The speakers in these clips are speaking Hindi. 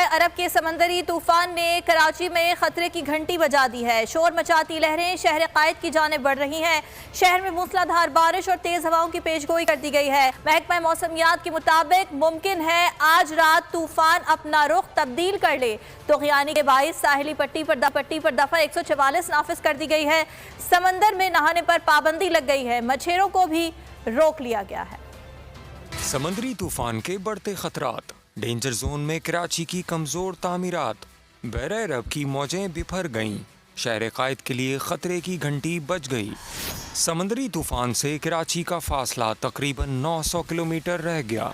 अरब के समंदरी तूफान ने कराची में खतरे की घंटी बजा दी है। शोर मचाती लहरें शहर कायद की जानिब बढ़ रही हैं। शहर में मूसलाधार बारिश और तेज हवाओं की पेशगोई कर दी गई है। महकमा मौसमियात के मुताबिक मुमकिन है आज रात तूफान अपना रुख तब्दील कर ले। तूग़यानी के बाइस साहिली पट्टी पर दफा 144 नाफिज कर दी गई है। समंदर में नहाने पर पाबंदी लग गई है। मछेरों को भी रोक लिया गया है। समंदरी तूफान के बढ़ते खतरात, डेंजर जोन में कराची की कमजोर तामीरात, बहरे अरब की मौजें बिफर गईं, शहर कायद के लिए खतरे की घंटी बज गई। समंदरी तूफान से कराची का फासला तकरीबन 900 किलोमीटर रह गया।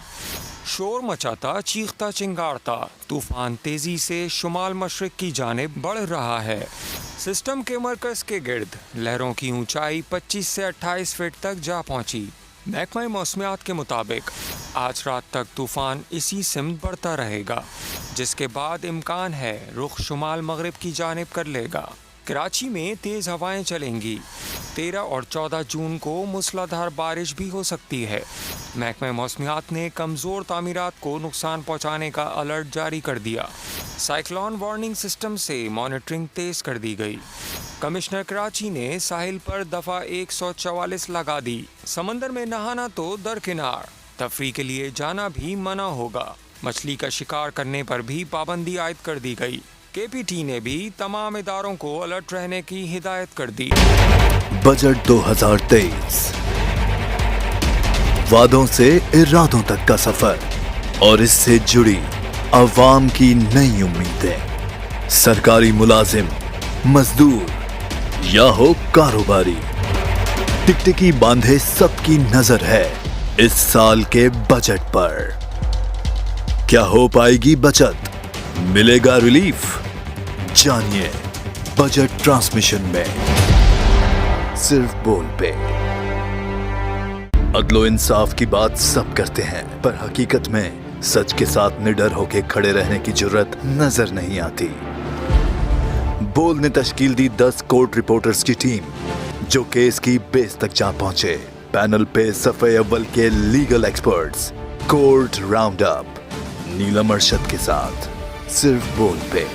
शोर मचाता चीखता चिंगारता तूफान तेजी से शुमाल मशरिक की जानिब बढ़ रहा है। सिस्टम के मरकज के गिर्द लहरों की ऊंचाई 25 से 28 फीट तक जा पहुंची। महकमा मौसमियात के मुताबिक आज रात तक तूफान इसी सिमत बढ़ता रहेगा, जिसके बाद इम्कान है रुख शुमाल मगरिब की जानिब कर लेगा। कराची में तेज हवाएं चलेंगी। 13 और 14 जून को मूसलाधार बारिश भी हो सकती है। महकमा मौसमियात ने कमज़ोर तामीरात को नुकसान पहुंचाने का अलर्ट जारी कर दिया। साइक्लोन वार्निंग सिस्टम से मॉनिटरिंग तेज कर दी गई। कमिश्नर कराची ने साहिल पर दफा 144 लगा दी। समंदर में नहाना तो दरकिनार, तफरी के लिए जाना भी मना होगा। मछली का शिकार करने पर भी पाबंदी आयद कर दी गई। केपीटी ने भी तमाम इदारों को अलर्ट रहने की हिदायत कर दी। बजट 2023, वादों से इरादों तक का सफर और इससे जुड़ी अवाम की नई उम्मीदें। सरकारी मुलाजिम, मजदूर या हो कारोबारी, टिकटिकी बांधे सबकी नजर है इस साल के बजट पर। क्या हो पाएगी बचत? मिलेगा रिलीफ? जानिए बजट ट्रांसमिशन में, सिर्फ बोल पे। अदलो इंसाफ की बात सब करते हैं, पर हकीकत में सच के साथ निडर होके खड़े रहने की जुर्रत नजर नहीं आती। बोल ने तश्कील दी 10 कोर्ट रिपोर्टर्स की टीम, जो केस की बेस तक जा पहुंचे। पैनल पे सफे अव्वल के legal experts, court round up, Neelam Arshad के साथ, सिर्फ बोल पे।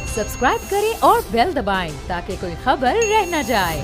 सब्सक्राइब करें और बेल दबाएं ताकि कोई खबर रह न जाए।